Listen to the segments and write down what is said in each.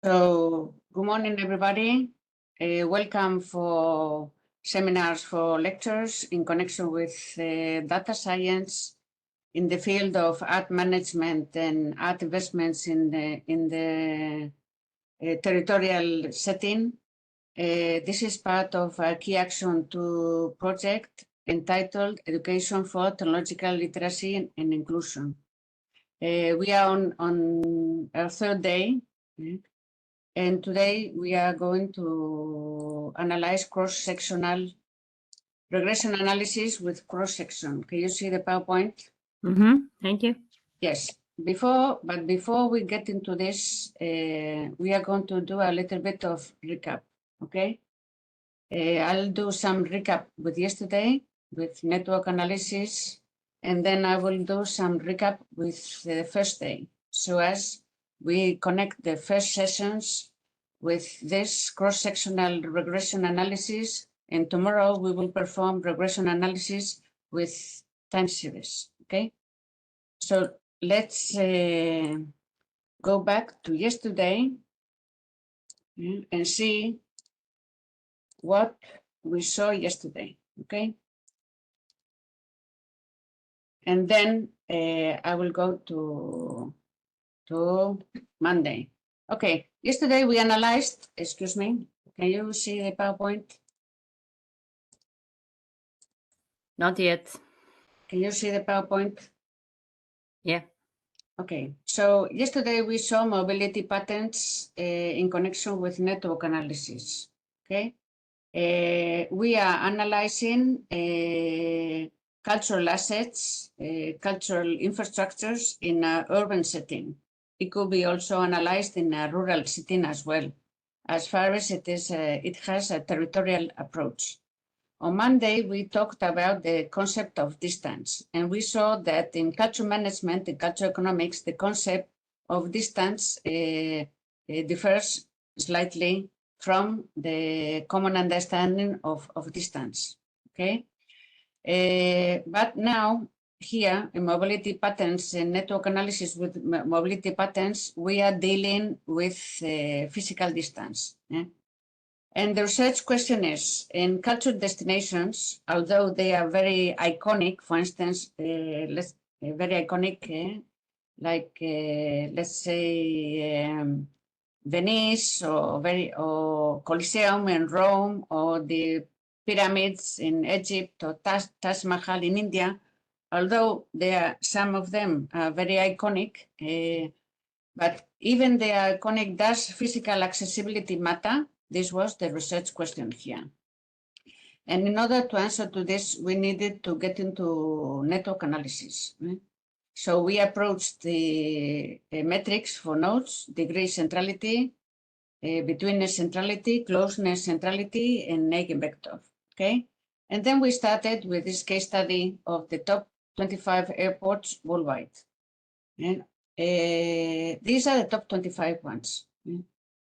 So, good morning, everybody. Welcome for seminars for lectures in connection with data science in the field of art management and art investments in the territorial setting. This is part of a Key Action 2 project entitled Education for Technological Literacy and Inclusion. We are on our third day. And today we are going to analyze cross-sectional regression analysis with cross-section. Can you see the PowerPoint? Thank you. Yes. Before we get into this, we are going to do a little bit of recap, okay? I'll do some recap with yesterday, with network analysis, and then I will do some recap with the first day. So as we connect the first sessions with this cross-sectional regression analysis, and tomorrow we will perform regression analysis with time series, okay? So let's go back to yesterday and see what we saw yesterday, okay? And then I will go to Monday. Okay, yesterday we analyzed, excuse me, can you see the PowerPoint? Not yet. Can you see the PowerPoint? Yeah. Okay, so yesterday we saw mobility patterns in connection with network analysis, okay? We are analyzing cultural assets, cultural infrastructures in an urban setting. It could be also analyzed in a rural setting as well, as far as it has a territorial approach. On Monday, we talked about the concept of distance, and we saw that in culture management, in cultural economics, the concept of distance differs slightly from the common understanding of distance, okay? But now, here in mobility patterns and network analysis with mobility patterns, we are dealing with physical distance. Yeah? And the research question is, in cultural destinations, although they are very iconic, for instance, very iconic, let's say Venice or Colosseum in Rome or the pyramids in Egypt or Taj Mahal in India, although some of them are very iconic, but even they are iconic, does physical accessibility matter? This was the research question here. And in order to answer to this, we needed to get into network analysis. Right? So we approached the metrics for nodes, degree centrality, betweenness centrality, closeness centrality, and eigenvector, okay? And then we started with this case study of the top 25 airports worldwide. And these are the top 25 ones.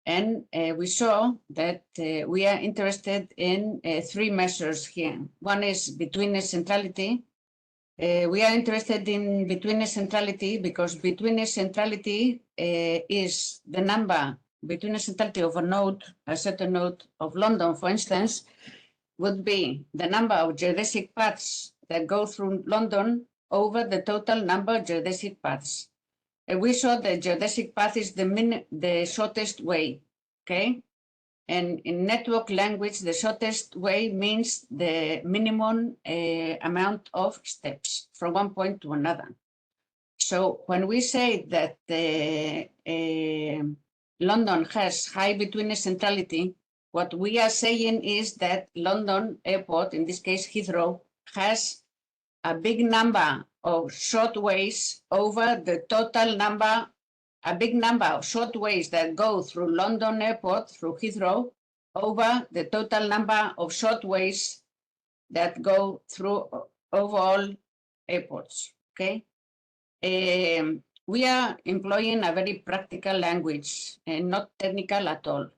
And we saw that we are interested in three measures here. One is betweenness centrality. We are interested in betweenness centrality because betweenness centrality is the number, betweenness centrality of a node, a certain node of London, for instance, would be the number of geodesic paths that go through London over the total number of geodesic paths. We saw the geodesic path is the shortest way, okay? And in network language, the shortest way means the minimum amount of steps from one point to another. So when we say that London has high betweenness centrality, what we are saying is that London Airport, in this case Heathrow, has a big number of short ways over the total number, a big number of short ways that go through London Airport, through Heathrow, over the total number of short ways that go through overall airports, okay? We are employing a very practical language and not technical at all.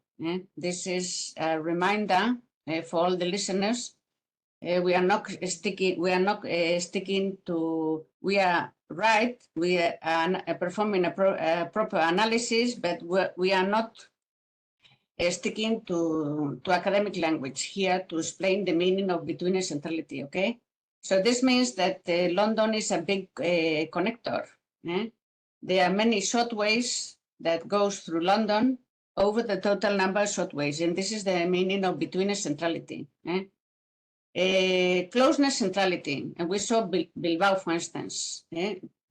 This is a reminder for all the listeners. We are not sticking to, we are right, we are performing a proper analysis, but we are not sticking to academic language here to explain the meaning of betweenness centrality, okay? So this means that London is a big connector. There are many shortways that goes through London over the total number of shortways, and this is the meaning of betweenness centrality. Closeness centrality, and we saw Bilbao, for instance.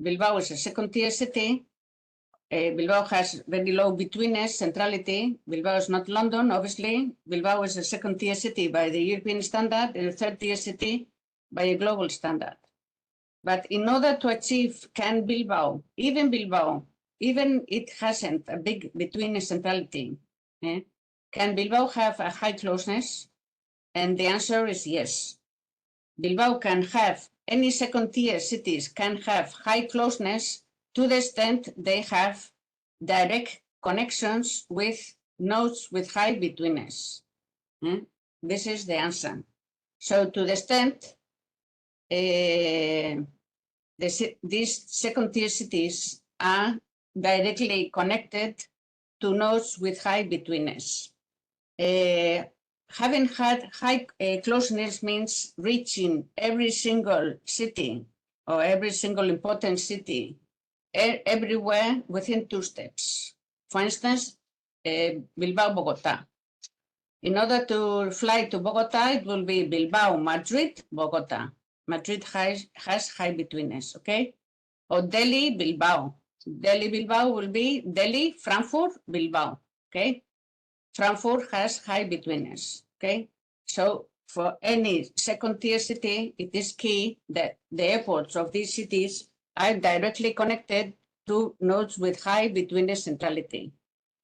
Bilbao is a second-tier city. Bilbao has very low betweenness centrality. Bilbao is not London, obviously. Bilbao is a second-tier city by the European standard and a third-tier city by a global standard. But in order to achieve Bilbao, even it hasn't a big betweenness centrality, can Bilbao have a high closeness? And the answer is yes. Bilbao can have, any second-tier cities can have high closeness to the extent they have direct connections with nodes with high betweenness. This is the answer. So to the extent these second-tier cities are directly connected to nodes with high betweenness. Having had high closeness means reaching every single city or every single important city everywhere within 2 steps. For instance, Bilbao, Bogota. In order to fly to Bogota, it will be Bilbao, Madrid, Bogota. Madrid has high betweenness, okay? Or Delhi, Bilbao. Delhi, Bilbao will be Delhi, Frankfurt, Bilbao, okay? Frankfurt has high betweenness, okay? So for any second-tier city, it is key that the airports of these cities are directly connected to nodes with high betweenness centrality.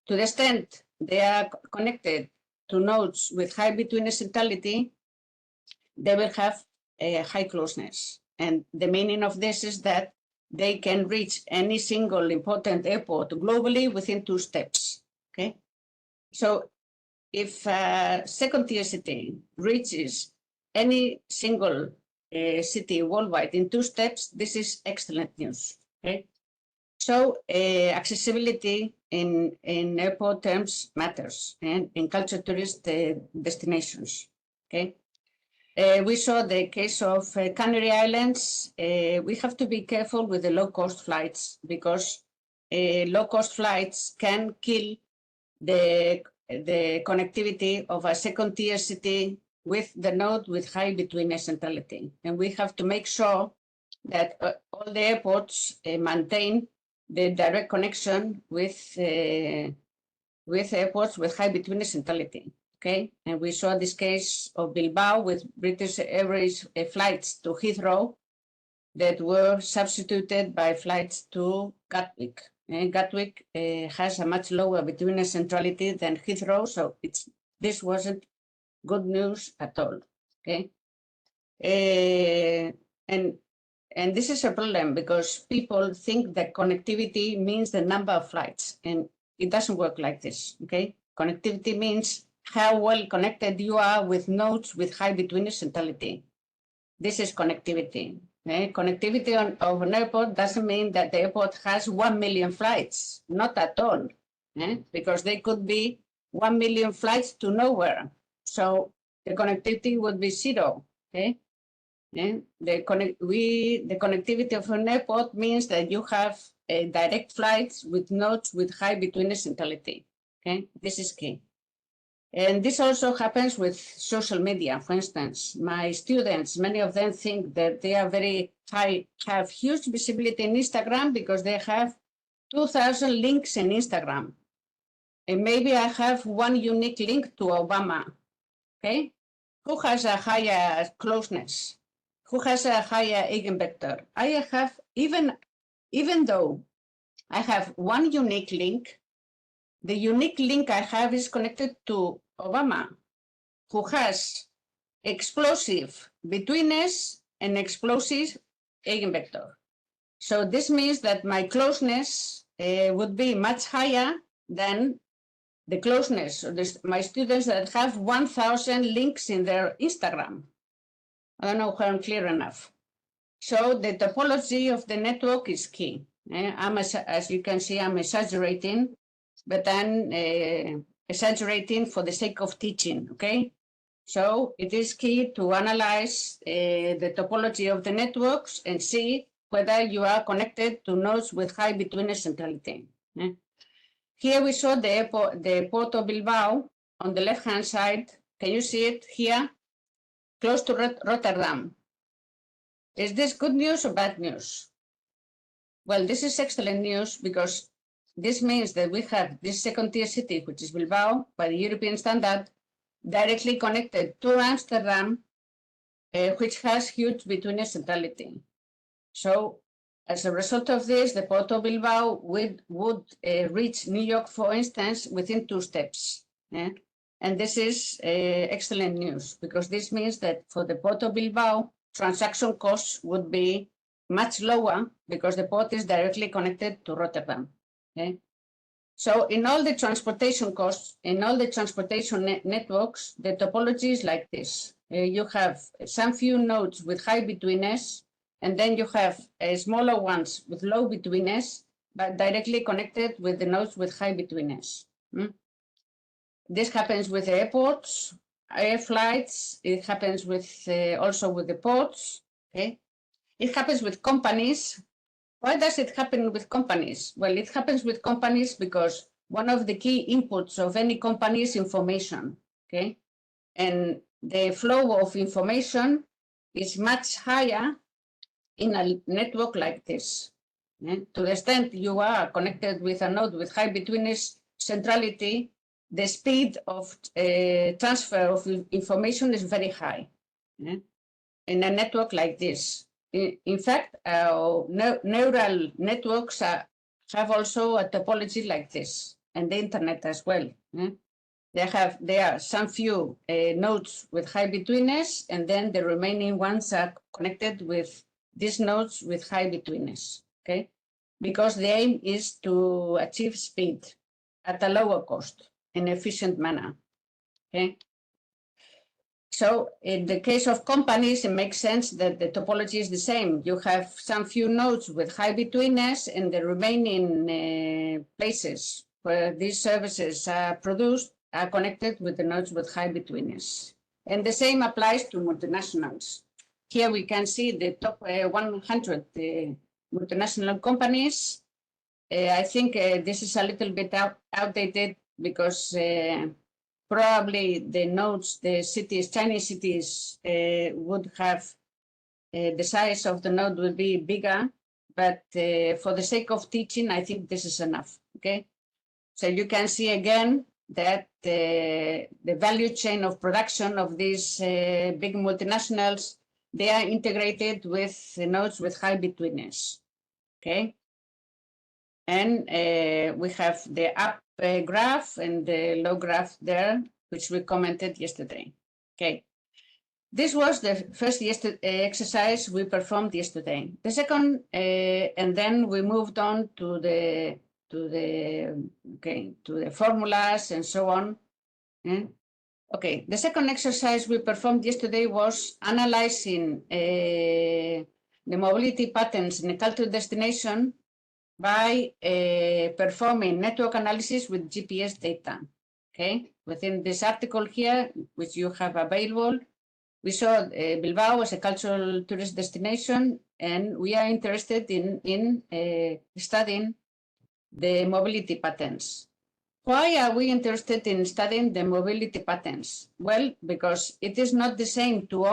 To the extent they are connected to nodes with high betweenness centrality, they will have a high closeness. And the meaning of this is that they can reach any single important airport globally within 2 steps, okay? So if a second-tier city reaches any single city worldwide in 2 steps, this is excellent news, okay? So accessibility in airport terms matters, and in culture tourist destinations, okay? We saw the case of Canary Islands. We have to be careful with the low-cost flights because low-cost flights can kill the connectivity of a second-tier city with the node with high betweenness centrality. And we have to make sure that all the airports maintain the direct connection with airports with high betweenness centrality. Okay, and we saw this case of Bilbao with British Airways flights to Heathrow that were substituted by flights to Gatwick. And Gatwick has a much lower betweenness centrality than Heathrow, so this wasn't good news at all. Okay, and this is a problem because people think that connectivity means the number of flights, and it doesn't work like this. Okay, connectivity means how well connected you are with nodes with high betweenness centrality. This is connectivity. Connectivity of an airport doesn't mean that the airport has 1 million flights, not at all, because they could be 1 million flights to nowhere. So the connectivity would be 0. Okay, the connectivity of an airport means that you have direct flights with nodes with high betweenness centrality. Okay, this is key. And this also happens with social media. For instance, my students, many of them think that they are very high, have huge visibility in Instagram because they have 2,000 links in Instagram. And maybe I have one unique link to Obama, okay? Who has a higher closeness? Who has a higher eigenvector? I have, even though I have one unique link, the unique link I have is connected to Obama, who has explosive betweenness and explosive eigenvector. So this means that my closeness would be much higher than the closeness of my students that have 1,000 links in their Instagram. I don't know if I'm clear enough. So the topology of the network is key. As you can see, I'm exaggerating, but then exaggerating for the sake of teaching, okay? So it is key to analyze the topology of the networks and see whether you are connected to nodes with high betweenness centrality. Here we saw the port of Bilbao on the left-hand side. Can you see it here? Close to Rotterdam. Is this good news or bad news? Well, this is excellent news because this means that we have this second-tier city, which is Bilbao, by the European standard, directly connected to Amsterdam, which has huge betweenness centrality. So as a result of this, the port of Bilbao would reach New York, for instance, within 2 steps. And this is excellent news because this means that for the port of Bilbao, transaction costs would be much lower because the port is directly connected to Rotterdam. Okay? So in all the transportation costs, in all the transportation networks, the topology is like this. You have some few nodes with high betweenness, and then you have smaller ones with low betweenness, but directly connected with the nodes with high betweenness. This happens with airports, air flights. It happens with also with the ports. Okay, it happens with companies. Why does it happen with companies? Well, it happens with companies because one of the key inputs of any company is information. Okay, and the flow of information is much higher in a network like this. To the extent you are connected with a node with high betweenness centrality, the speed of transfer of information is very high in a network like this. In fact, neural networks have also a topology like this, and the internet as well. There are some few nodes with high betweenness, and then the remaining ones are connected with these nodes with high betweenness. Okay, because the aim is to achieve speed at a lower cost in an efficient manner. Okay. So in the case of companies, it makes sense that the topology is the same. You have some few nodes with high betweenness, and the remaining places where these services are produced are connected with the nodes with high betweenness. And the same applies to multinationals. Here we can see the top 100 multinational companies. I think this is a little bit outdated because probably the nodes, the cities, Chinese cities would have the size of the node will be bigger, but for the sake of teaching, I think this is enough. Okay, so you can see again that the value chain of production of these big multinationals, they are integrated with nodes with high betweenness. Okay, and we have the up graph and the low graph there, which we commented yesterday. Okay, this was the first exercise we performed yesterday. The second, and then we moved on to the formulas and so on. Okay, the second exercise we performed yesterday was analyzing the mobility patterns in a cultural destination by performing network analysis with GPS data. Okay, within this article here, which you have available, we saw Bilbao as a cultural tourist destination, and we are interested in studying the mobility patterns. Why are we interested in studying the mobility patterns? Well, because it is not the same to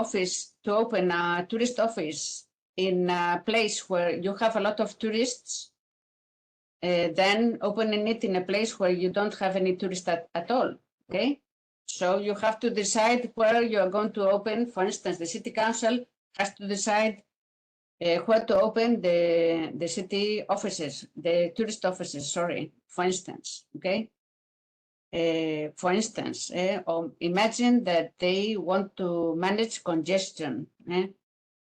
open a tourist office in a place where you have a lot of tourists than opening it in a place where you don't have any tourists at all. Okay, so you have to decide where you are going to open. For instance, the city council has to decide where to open the city offices, the tourist offices, sorry, for instance, okay? For instance, or imagine that they want to manage congestion.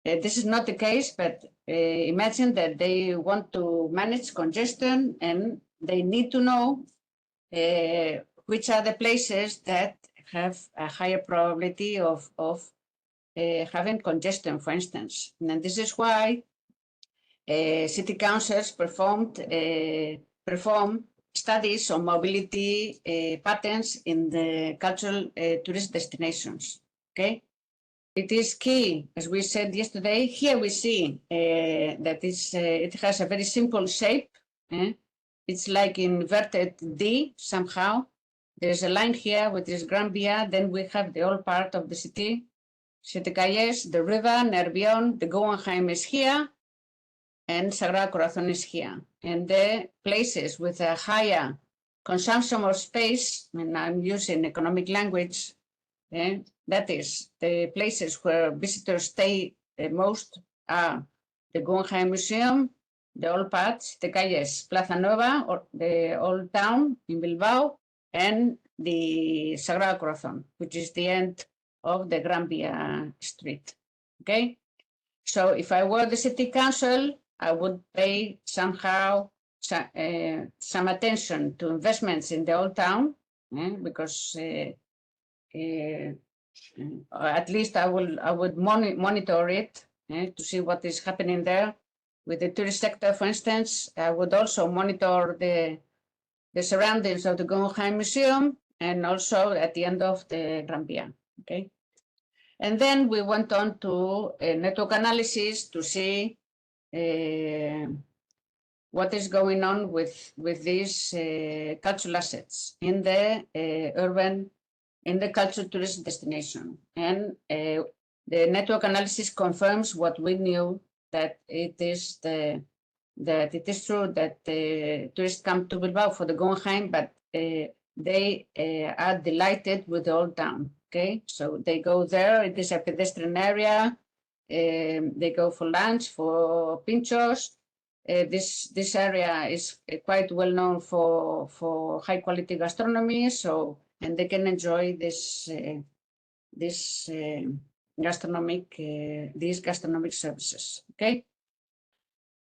This is not the case, but imagine that they want to manage congestion and they need to know which are the places that have a higher probability of having congestion, for instance. And this is why city councils perform studies on mobility patterns in the cultural tourist destinations. Okay, it is key, as we said yesterday. Here we see that it has a very simple shape. It's like inverted D somehow. There's a line here with this Gran Via. Then we have the old part of the city, Siete Calles, the river, Nervión, the Guggenheim is here, and Sagrada Corazón is here. And the places with a higher consumption of space, and I'm using economic language, that is, the places where visitors stay most are the Guggenheim Museum, the old parts, the calles Plaza Nueva, or the old town in Bilbao, and the Sagrada Corazón, which is the end of the Gran Via street. Okay, so if I were the city council, I would pay somehow some attention to investments in the old town, because at least I would monitor it to see what is happening there with the tourist sector. For instance, I would also monitor the surroundings of the Guggenheim Museum and also at the end of the Gran Via. Okay, and then we went on to network analysis to see what is going on with these cultural assets in the in the cultural tourism destination. And the network analysis confirms what we knew, that it is true that tourists come to Bilbao for the Guggenheim, but they are delighted with the old town. Okay, so they go there. It is a pedestrian area. They go for lunch, for pinchos. This area is quite well known for high quality gastronomy. So, and they can enjoy these gastronomic services. Okay.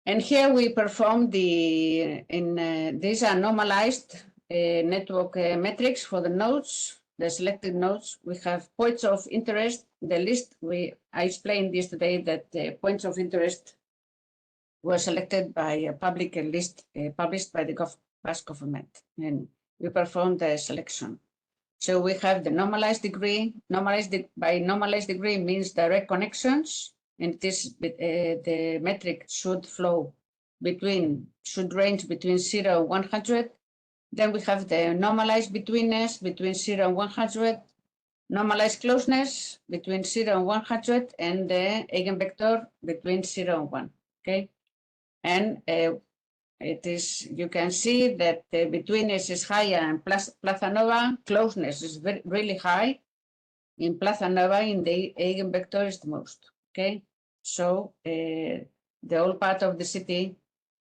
And here we perform these are normalized network metrics for the nodes. The selected nodes, we have points of interest. The list, I explained yesterday that the points of interest were selected by a public list published by the Basque government, and we performed the selection. So we have the normalized degree. By normalized degree means direct connections, and the metric should range between 0 and 100. Then we have the normalized betweenness between 0 and 100, normalized closeness between 0 and 100, and the eigenvector between 0 and 1. Okay, and you can see that the betweenness is higher in Plaza Nova, closeness is really high. In Plaza Nova, in the eigenvector is the most. Okay, so the whole part of the city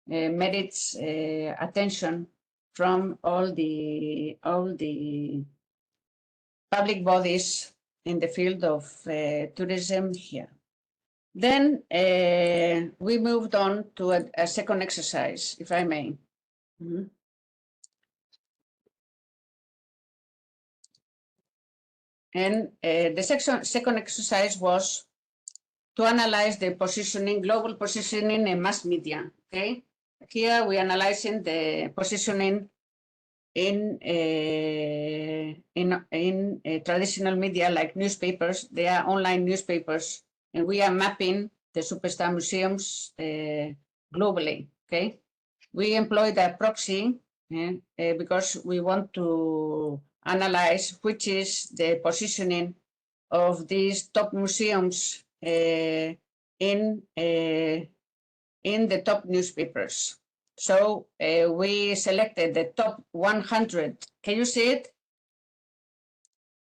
merits attention from all the public bodies in the field of tourism here. Then we moved on to a second exercise, if I may. And the second exercise was to analyze the global positioning in mass media. Okay, here we are analyzing the positioning in traditional media like newspapers. They are online newspapers, and we are mapping the superstar museums globally. Okay, we employed a proxy because we want to analyze which is the positioning of these top museums in the top newspapers. So we selected the top 100. Can you see it?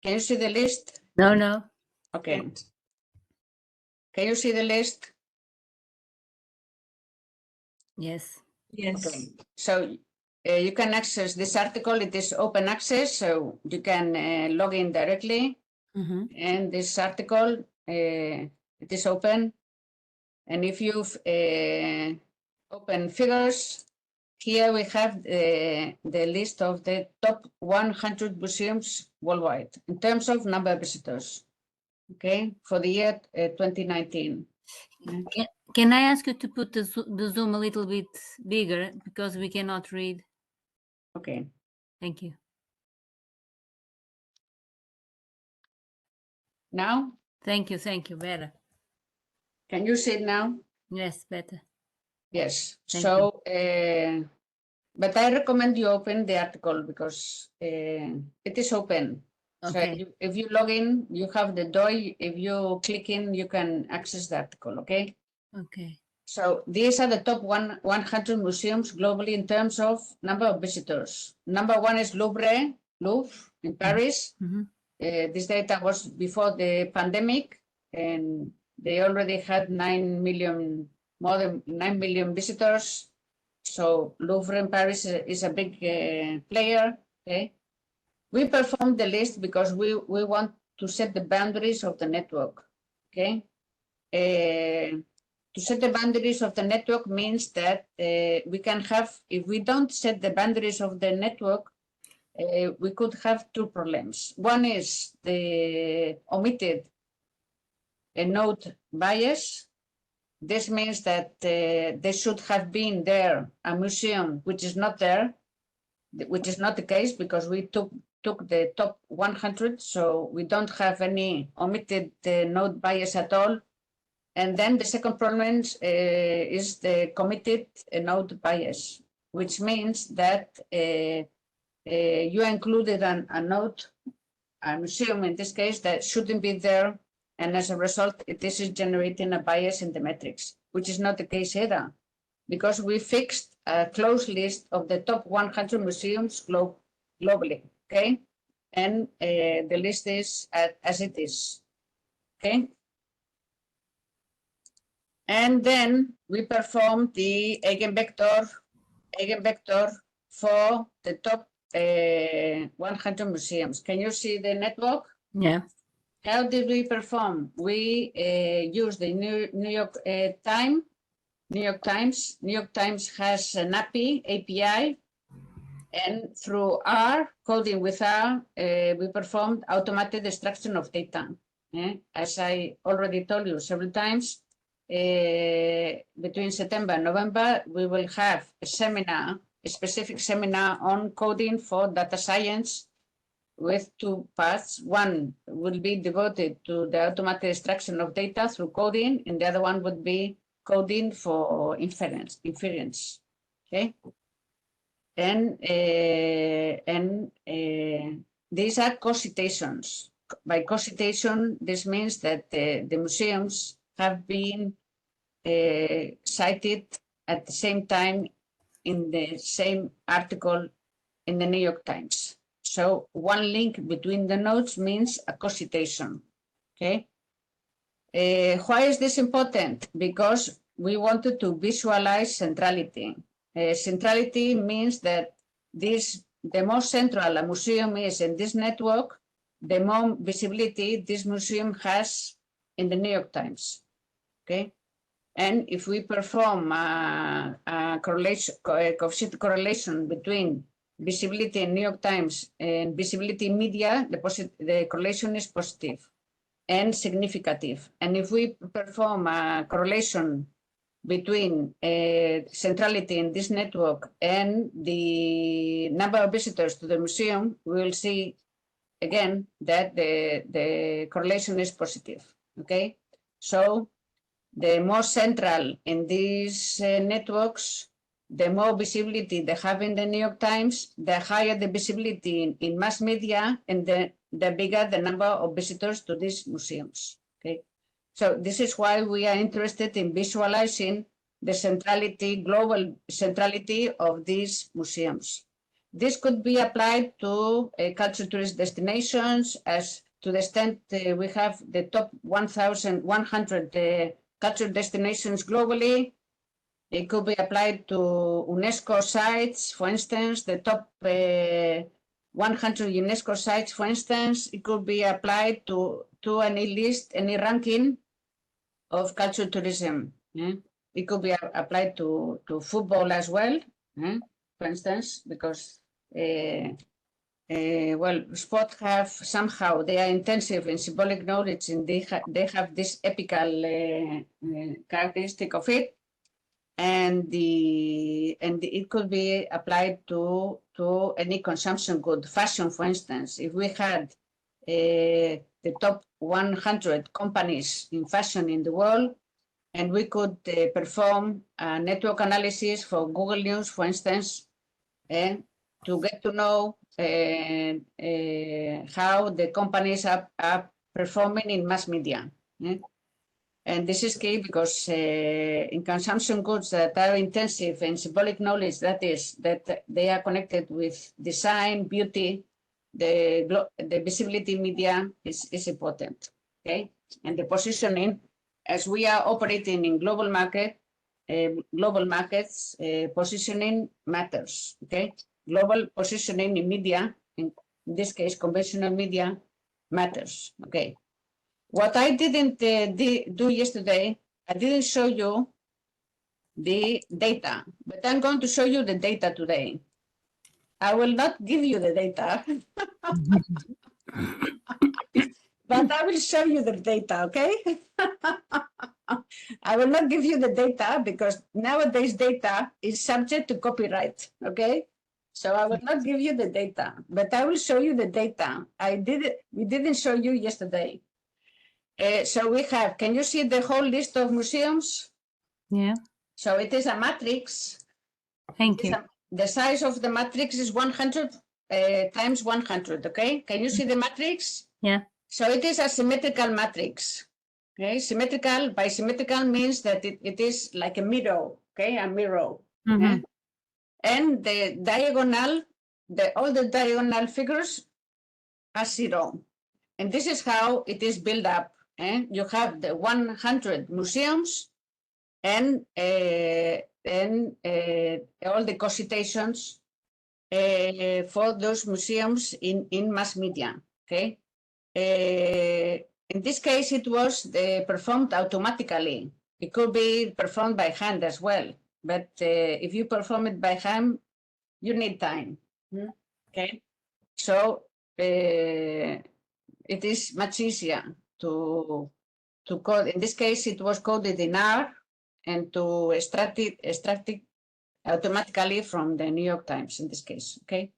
Can you see the list? No. Okay. Can you see the list? Yes. Okay. So you can access this article. It is open access, so you can log in directly. And this article, it is open. And if you've open figures, here we have the list of the top 100 museums worldwide in terms of number of visitors, okay, for the year 2019. Can I ask you to put the Zoom a little bit bigger, because we cannot read? Okay. Thank you. Now, Thank you. Better. can you see it now? Yes, better. Yes. Thank So, but I recommend you open the article because it is open. Okay. So if you log in, you have the DOI. If you click in, you can access the article, okay? Okay. So these are the top 100 museums globally in terms of number of visitors. Number one is Louvre in Paris. Mm-hmm. This data was before the pandemic, and they already had more than 9 million visitors. So Louvre in Paris is a big player. Okay, we performed the list because we want to set the boundaries of the network. Okay, to set the boundaries of the network means that we can have, if we don't set the boundaries of the network, we could have two problems. One is the omitted node bias. This means that there should have been there a museum which is not there, which is not the case because we took the top 100, so we don't have any omitted node bias at all. And then the second problem is the committed node bias, which means that you included a node, a museum in this case, that shouldn't be there. And as a result, this is generating a bias in the metrics, which is not the case either, because we fixed a closed list of the top 100 museums globally, okay? And the list is as it is, okay? And then we perform the eigenvector for the top 100 museums. Can you see the network? Yeah. How did we perform? We use the New York Times. New York Times has an API, and through R, coding with R, we performed automated extraction of data. As I already told you several times, between September and November, we will have a specific seminar on coding for data science with two parts. One will be devoted to the automated extraction of data through coding, and the other one would be coding for inference. Okay, and these are co-citations. By co-citation, this means that the museums have been cited at the same time in the same article in the New York Times. So one link between the nodes means a co-citation, okay? Why is this important? Because we wanted to visualize centrality. Centrality means that the more central a museum is in this network, the more visibility this museum has in the New York Times, okay? And if we perform a coefficient correlation between visibility in New York Times and visibility in media, the correlation is positive and significative. And if we perform a correlation between centrality in this network and the number of visitors to the museum, we will see again that the correlation is positive, okay? So the more central in these networks, the more visibility they have in the New York Times, the higher the visibility in mass media, and the bigger the number of visitors to these museums. Okay, so this is why we are interested in visualizing the centrality, global centrality of these museums. This could be applied to cultural tourist destinations, as to the extent we have the top 1,100 cultural destinations globally. It could be applied to UNESCO sites, for instance, the top 100 UNESCO sites, for instance. It could be applied to any list, any ranking of cultural tourism. It could be applied to football as well, for instance, because well, sports have somehow, they are intensive in symbolic knowledge, and they have this epical characteristic of it. and it could be applied to any consumption good, fashion, for instance. If we had the top 100 companies in fashion in the world, and we could perform a network analysis for Google News, for instance, to get to know how the companies are performing in mass media. And this is key because in consumption goods that are intensive and symbolic knowledge, that is, that they are connected with design, beauty, the visibility media is important, okay? And the positioning, as we are operating in global markets, positioning matters, okay? Global positioning in media, in this case, conventional media, matters, okay? What I didn't do yesterday, I didn't show you the data, but I'm going to show you the data today. I will not give you the data, but I will show you the data, okay? I will not give you the data because nowadays data is subject to copyright, okay? So I will not give you the data, but I will show you the data. We didn't show you yesterday. So we have, can you see the whole list of museums? Yeah. So it is a matrix. Thank you. The size of the matrix is 100 times 100, okay? Can you see the matrix? Yeah. So it is a symmetrical matrix, okay? Symmetrical, by symmetrical means that it is like a mirror, okay? A mirror. Mhm. And the diagonal, all the diagonal figures are 0. And this is how it is built up. You have the 100 museums and all the co-citations for those museums in mass media. Okay. In this case, it was performed automatically. It could be performed by hand as well, but if you perform it by hand, you need time. Okay. So it is much easier to code. In this case, it was coded in R and to extract it automatically from the New York Times in this case, okay?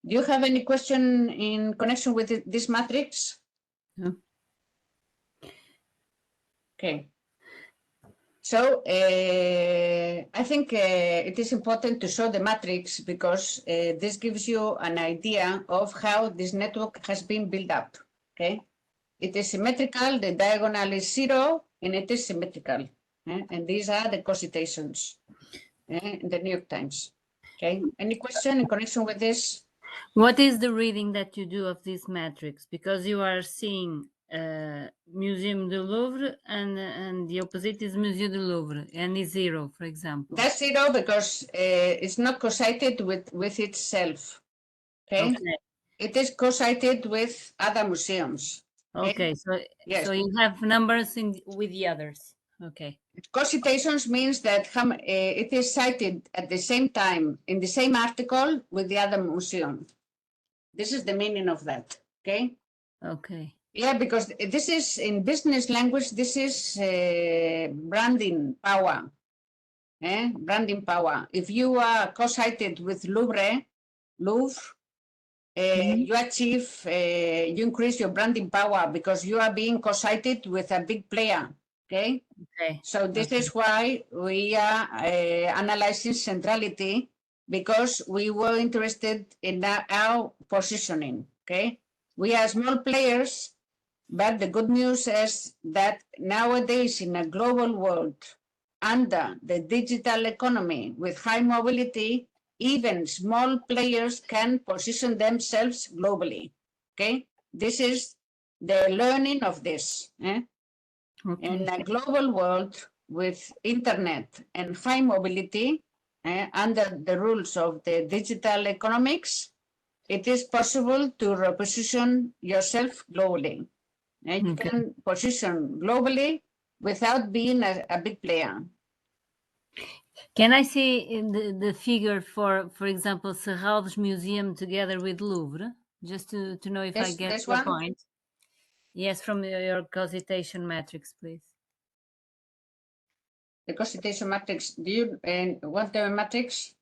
Do you have any question in connection with this matrix? No. Okay. So I think it is important to show the matrix because this gives you an idea of how this network has been built up, okay? It is symmetrical, the diagonal is 0, and it is symmetrical. And these are the co-citations in the New York Times. Okay, any question in connection with this? What is the reading that you do of this matrix? Because you are seeing Museum du Louvre and the opposite is Musée du Louvre and is 0, for example. That's 0 because it's not co-cited with itself. Okay? It is co-cited with other museums. Okay, so yes. So you have numbers with the others. Okay. Co-citations means that it is cited at the same time in the same article with the other museum. This is the meaning of that. Okay. Okay. Yeah, because this is in business language. This is branding power. Branding power. If you are co-cited with Louvre, you achieve, you increase your branding power because you are being co-cited with a big player. Okay. Okay. So this is why we are analyzing centrality because we were interested in our positioning. Okay. We are small players, but the good news is that nowadays in a global world, under the digital economy with high mobility, even small players can position themselves globally. Okay, this is the learning of this. Okay. In a global world with internet and high mobility, under the rules of the digital economics, it is possible to reposition yourself globally. You can position globally without being a big player. Can I see in the figure for example, Serralves Museum together with Louvre, just to know if I get the point? Yes, from your co-citation matrix, please. the co-citation matrix. Do you want the matrix?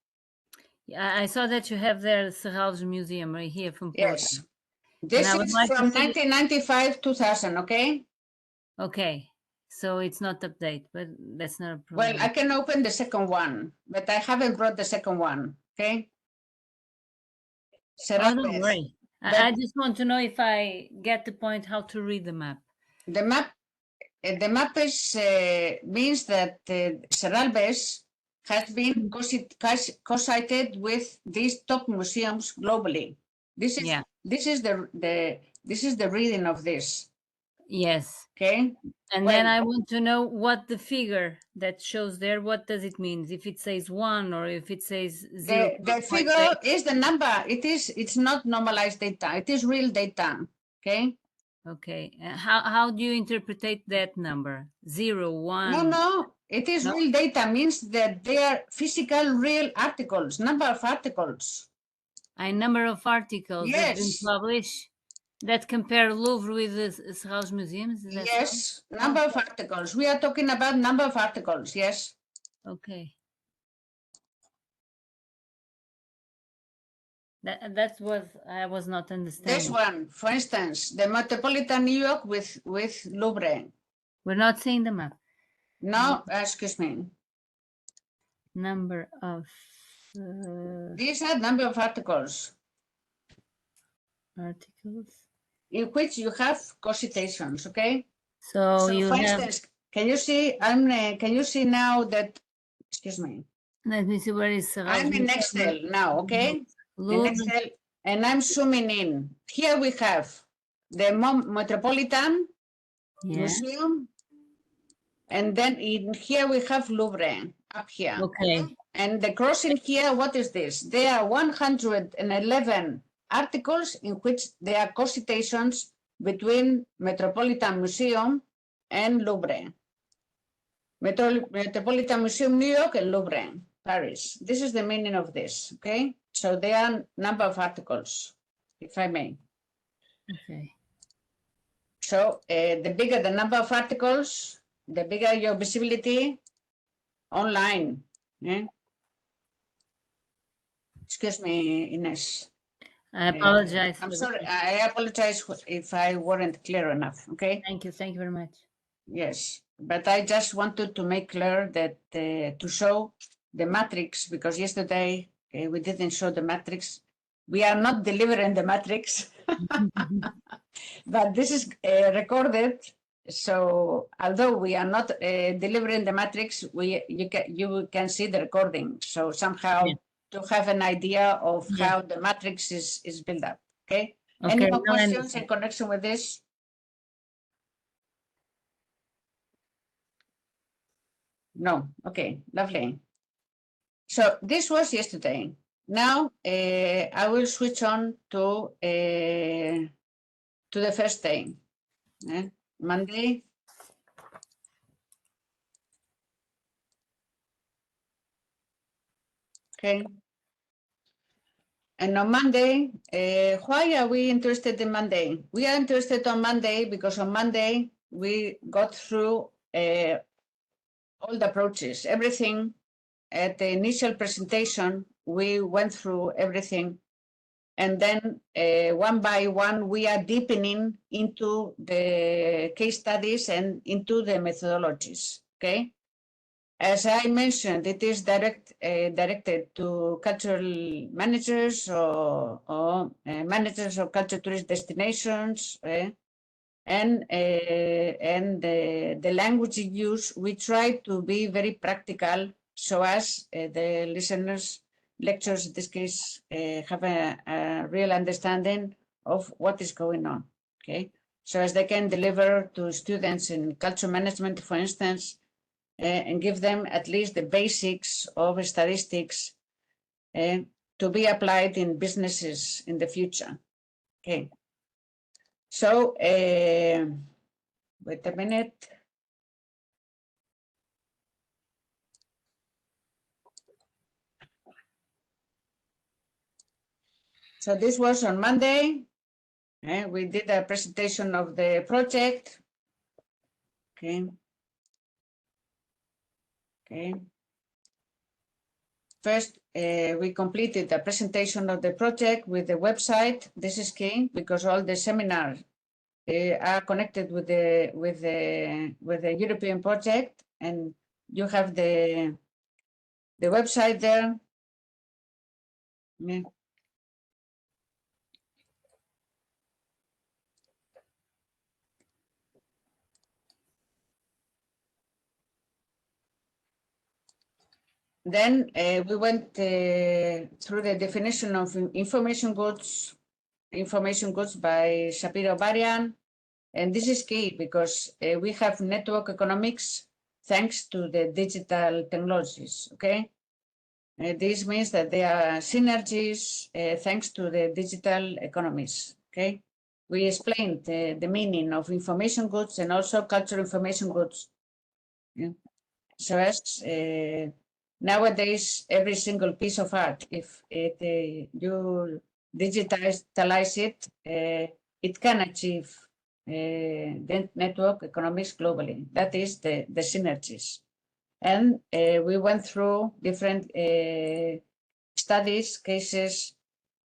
I saw that you have there Serralves Museum right here from Portugal. Yes. This I would is like to from see the- 1995, 2000, okay? Okay, so it's not update, but that's not a Well, problem. I can open the second one, but I haven't brought the second one, okay? Oh, don't Serralves. worry. I just want to know if I get the point how to read the map. The map is means that Serralves has been co-cited with these top museums globally. This is Yeah. this is the reading of this. Yes. Okay. And Well, then I want to know what the figure that shows there, what does it mean? If it says 1 or if it says 0. the figure is the number. It's not normalized data. It is real data. Okay. Okay. How do you interpret that number? 0, 1? No. It is No? real data means that they are physical real articles, number of articles. A number of articles that have been Yes. published that compare Louvre with the Serralves museums? Is that so? Yes, number of articles. We are talking about number of articles, yes. Okay. That's what I was not understanding. This one, for instance, the Metropolitan New York with Louvre. We're not seeing the map. No, excuse me. Number of These are number of articles articles. in which you have co-citations, okay? So you for have. instance, can you see? Can you see now that? Excuse me. Let me see where is Serralves. I'm in Excel now, okay? In Excel, and I'm zooming in. Here we have the Metropolitan Museum, and then in here we have Louvre up here. Okay. And the crossing here, what is this? There are 111 articles in which there are co-citations between Metropolitan Museum and Louvre. Metropolitan Museum, New York, and Louvre, Paris. This is the meaning of this, okay? So there are number of articles, if I may. Okay. So the bigger the number of articles, the bigger your visibility online. Yeah? Excuse me, Ines. I apologize. I'm sorry. I apologize if I weren't clear enough. Okay. Thank you. Thank you very much. Yes, but I just wanted to make clear that to show the matrix, because yesterday we didn't show the matrix. We are not delivering the matrix, but this is recorded. So although we are not delivering the matrix, you can see the recording. So somehow to have an idea of how the matrix is built up. Okay. Any more questions in connection with this? No. Okay. Lovely. So this was yesterday. Now I will switch on to the first day, Monday. Okay. And on Monday, why are we interested in Monday? We are interested on Monday because on Monday we got through all the approaches, everything. At the initial presentation, we went through everything. And then one by one, we are deepening into the case studies and into the methodologies, okay? As I mentioned, it is directed to cultural managers or managers of cultural tourist destinations, and the language used, we try to be very practical so as the listeners, lecturers in this case, have a real understanding of what is going on, okay? So as they can deliver to students in culture management, for instance, and give them at least the basics of statistics to be applied in businesses in the future. Okay. So, wait a minute. So this was on Monday. We did a presentation of the project. Okay. Okay. First, we completed the presentation of the project with the website. This is key because all the seminars are connected with the European project, and you have the website there. Yeah. Then we went through the definition of information goods by Shapiro Barian. And this is key because we have network economics thanks to the digital technologies, okay? This means that there are synergies thanks to the digital economies, okay? We explained the meaning of information goods and also cultural information goods. Yeah. So as nowadays, every single piece of art, if you digitalize it, it can achieve the network economics globally. That is the synergies. And we went through different studies, cases,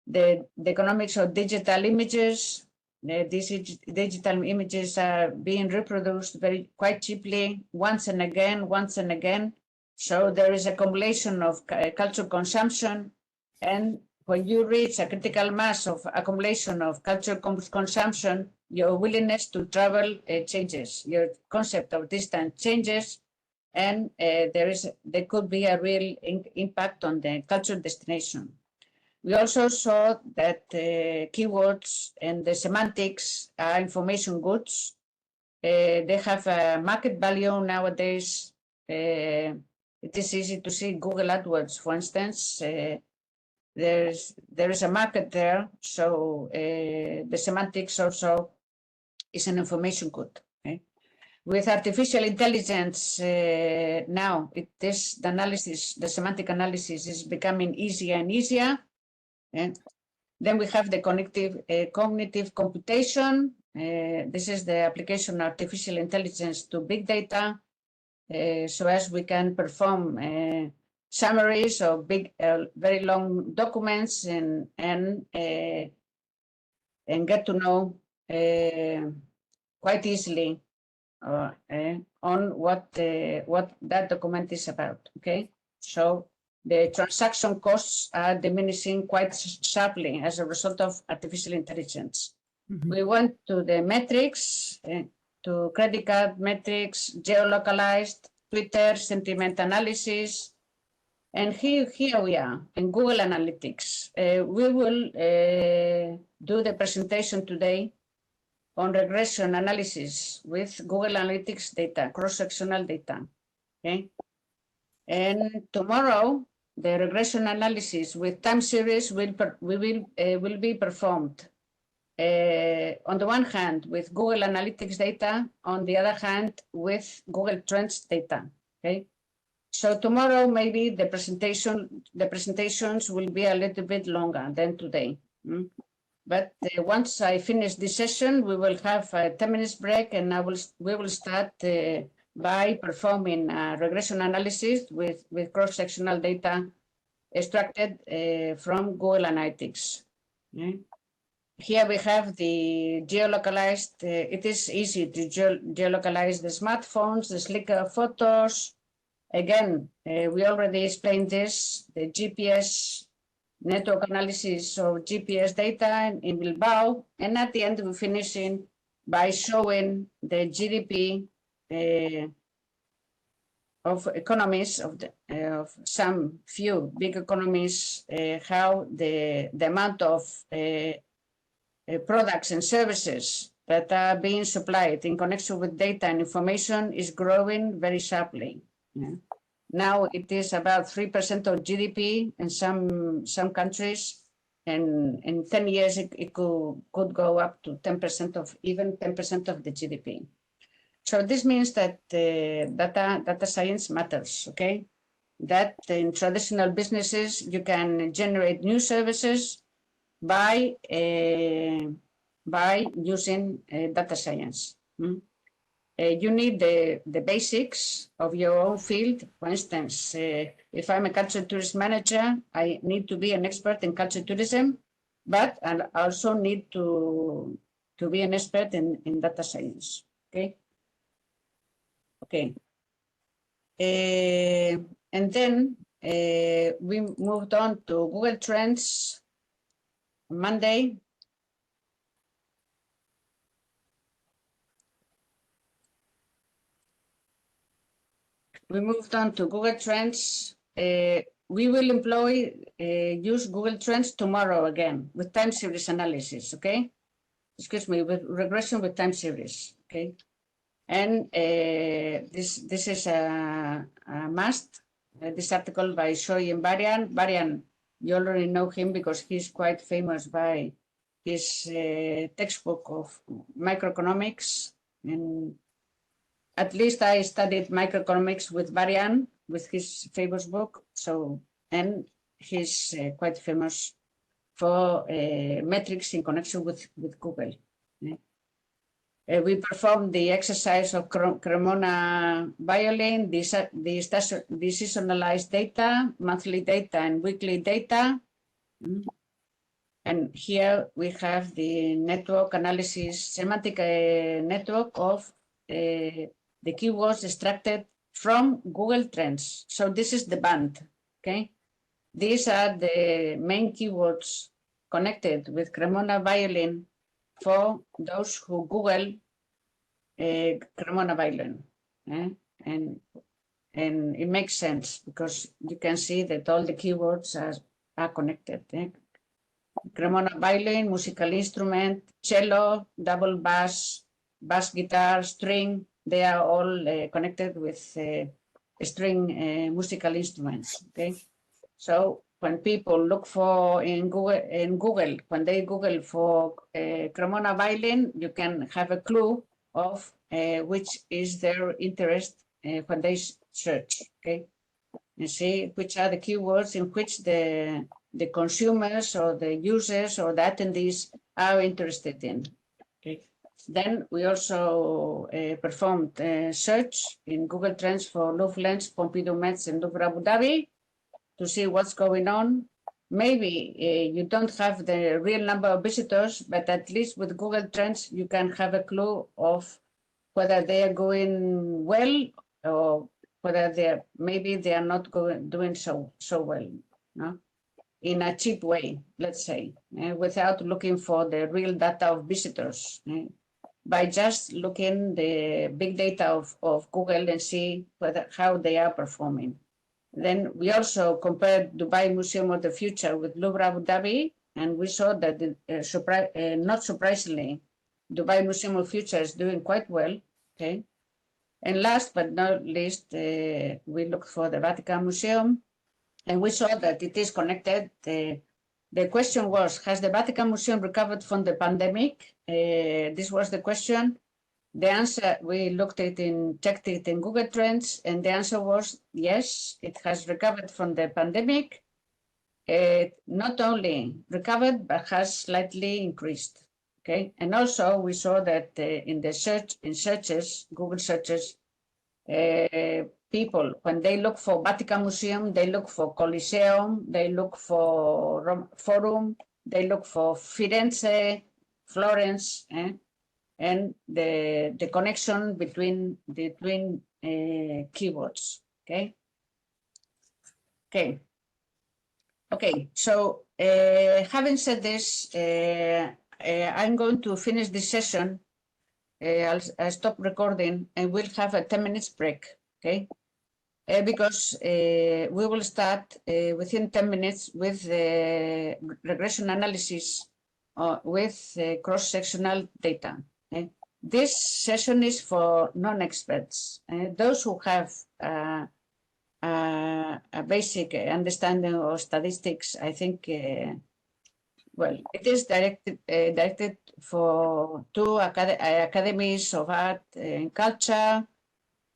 the economics of digital images. These digital images are being reproduced quite cheaply, once and again. So there is accumulation of cultural consumption. And when you reach a critical mass of accumulation of cultural consumption, your willingness to travel changes, your concept of distance changes, and there could be a real impact on the cultural destination. We also saw that keywords and the semantics are information goods. They have a market value nowadays. It is easy to see Google AdWords, for instance. There is a market there, so the semantics also is an information good. Okay? With artificial intelligence, now the semantic analysis is becoming easier and easier. And then we have the cognitive computation. This is the application of artificial intelligence to big data, so as we can perform summaries of big, very long documents and get to know quite easily on what that document is about. Okay, so the transaction costs are diminishing quite sharply as a result of artificial intelligence. We went to the metrics, to credit card metrics, geolocalized, Twitter, sentiment analysis, and here we are in Google Analytics. We will do the presentation today on regression analysis with Google Analytics data, cross-sectional data. Okay, and tomorrow the regression analysis with time series will be performed on the one hand with Google Analytics data, on the other hand with Google Trends data. Okay, so tomorrow maybe the presentations will be a little bit longer than today. But once I finish this session, we will have a 10 minutes break, and we will start by performing a regression analysis with cross-sectional data extracted from Google Analytics. Okay. Here we have the geolocalized. It is easy to geolocalize the smartphones, the Flickr photos. Again, we already explained this, the GPS network analysis of GPS data in Bilbao. And at the end, we finish by showing the GDP of economies of some few big economies, how the amount of products and services that are being supplied in connection with data and information is growing very sharply. Yeah. Now it is about 3% of GDP in some countries, and in 10 years it could go up to 10% of even 10% of the GDP. So this means that data science matters. Okay, that in traditional businesses you can generate new services by using data science. you need the basics of your own field. For instance, if I'm a cultural tourism manager, I need to be an expert in cultural tourism, but I also need to be an expert in data science. Okay. Okay. And then we moved on to Google Trends on Monday. We moved on to Google Trends. We will use Google Trends tomorrow again with time series analysis, okay? Excuse me, with regression with time series, okay? And this is a must. This article by Shoy and Varian. Varian, you already know him because he's quite famous by his textbook of microeconomics. And at least I studied microeconomics with Varian, with his famous book. So, and he's quite famous for metrics in connection with Google. We performed the exercise of Cremona violin, the seasonalized data, monthly data, and weekly data. And here we have the network analysis, semantic network of the keywords extracted from Google Trends. So this is the band, okay? These are the main keywords connected with Cremona violin for those who Google Cremona violin. And it makes sense because you can see that all the keywords are connected. Cremona violin, musical instrument, cello, double bass, bass guitar, string, they are all connected with string musical instruments, okay? So when people look for in Google, when they Google for Cremona violin, you can have a clue of which is their interest when they search, okay? And see which are the keywords in which the consumers or the users or the attendees are interested in. Okay. Then we also performed search in Google Trends for Louvre Lens, Pompidou Metz, and Louvre Abu Dhabi to see what's going on. Maybe you don't have the real number of visitors, but at least with Google Trends, you can have a clue of whether they are going well or whether maybe they are not doing so well, no? In a cheap way, let's say, without looking for the real data of visitors, by just looking the big data of Google and see how they are performing. Then we also compared Dubai Museum of the Future with Louvre Abu Dhabi, and we saw that, not surprisingly, Dubai Museum of the Future is doing quite well, okay? And last but not least, we looked for the Vatican Museum, and we saw that it is connected. The question was, has the Vatican Museum recovered from the pandemic? This was the question. The answer, we checked it in Google Trends, and the answer was yes, it has recovered from the pandemic. Not only recovered, but has slightly increased. Okay, and also we saw that in searches, Google searches, people, when they look for Vatican Museum, they look for Coliseum, they look for Forum, they look for Firenze, Florence, and the connection between keywords. Okay. So having said this, I'm going to finish this session. I'll stop recording and we'll have a 10 minutes break, okay? Because we will start within 10 minutes with regression analysis with cross-sectional data. Okay? This session is for non-experts, those who have a basic understanding of statistics. I think well, it is directed for two academies of art and culture,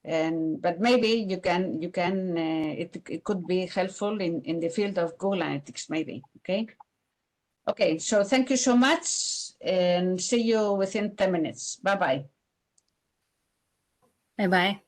but maybe you can it could be helpful in the field of Google Analytics, maybe. Okay. So thank you so much, and see you within 10 minutes. Bye bye. Bye bye.